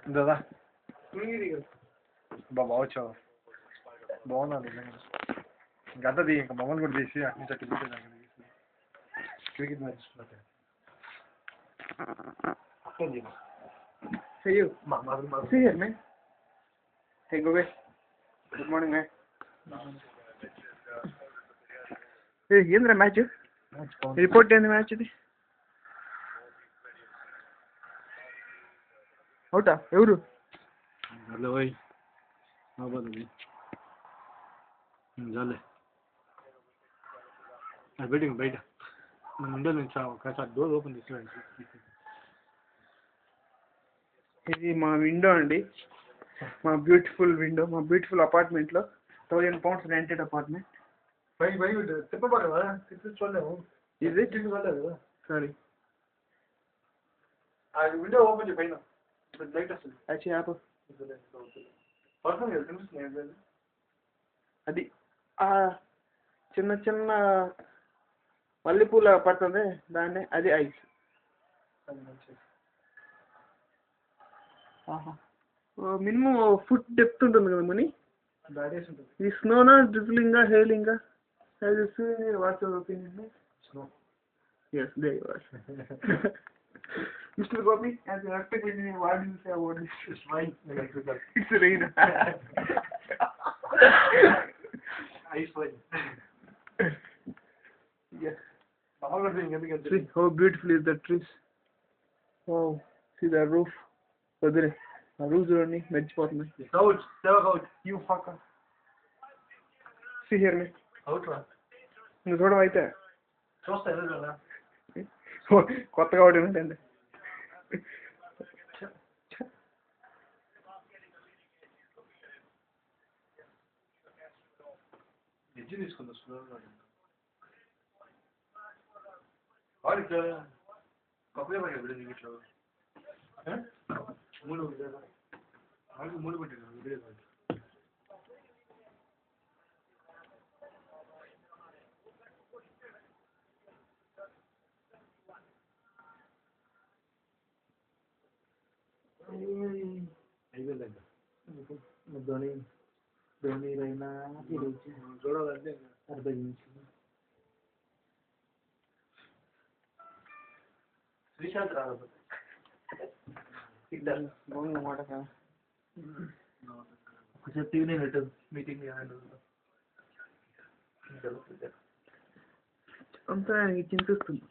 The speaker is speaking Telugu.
दादा బాగా వచ్చావు బాగున్నాను గత ది ఇంకా మమ్మల్ని కూడా తీసి అటు నుంచి అటు cricket match See you. See you, man. Hey, go away. Good morning, man. Hey, ఏంద్రా మ్యాచ్ రిపోర్ట్ ఏంది మ్యాచ్ ఇది అవుటా ఎవరు హలో ఓయ్ జాలే వెయిటింగ్ బయట మన విండో నుంచి ఒకసారి డోర్ ఓపెన్ చేసి ఇది మా విండో అండి మా బ్యూటిఫుల్ విండో మా బ్యూటిఫుల్ అపార్ట్మెంట్లో £1000 రెంటెడ్ అపార్ట్మెంట్ తిప్పబడవా తిప్పి చూడలేము ఇది చూడలేదు సారీ ఆ విండో ఓపెన్ చేయి పైన లైట్ వస్తుంది అచ్చి ఆపు పడుతుంది కదా కనిపిస్తుంది అది ఆ చిన్న చిన్న మల్లెపూల పడుతుంది దాన్ని అది ఐస్ మినిమం ఫుట్ డెప్త్ ఉంటుంది కదా మనీ ఈ స్నోనా డ్రిజ్లింగా హెయిలింగా what's your opinion snow yes there you are Mr. Gopi as you expect me what do you say about this it's rain it's rain ice rain yes see see how beautiful is the trees wow see the roof వదిలే ఆ రూఫ్ చూడండి మెచ్చిపోతుంది out you fucker see here me out రా నువ్వు చూడడం అయితే చూస్తా ఎదురుగా కొత్తగా ఒకటి ఏంటండి ఎడ్జి తీసుకుందా స్లోగా వాడి కప్పులే పడి ఇప్పుడు నీకు మూడు పెట్టాను వీడియో అయిపోయిందండి ధోని రైనా చూడాలంటే అర్థం శ్రీశాంత్ రాకపోతే బాగుందన్నమాట ఒకసారి టీవీ నెట్ మీటింగ్ అంతా చింతిస్తుంది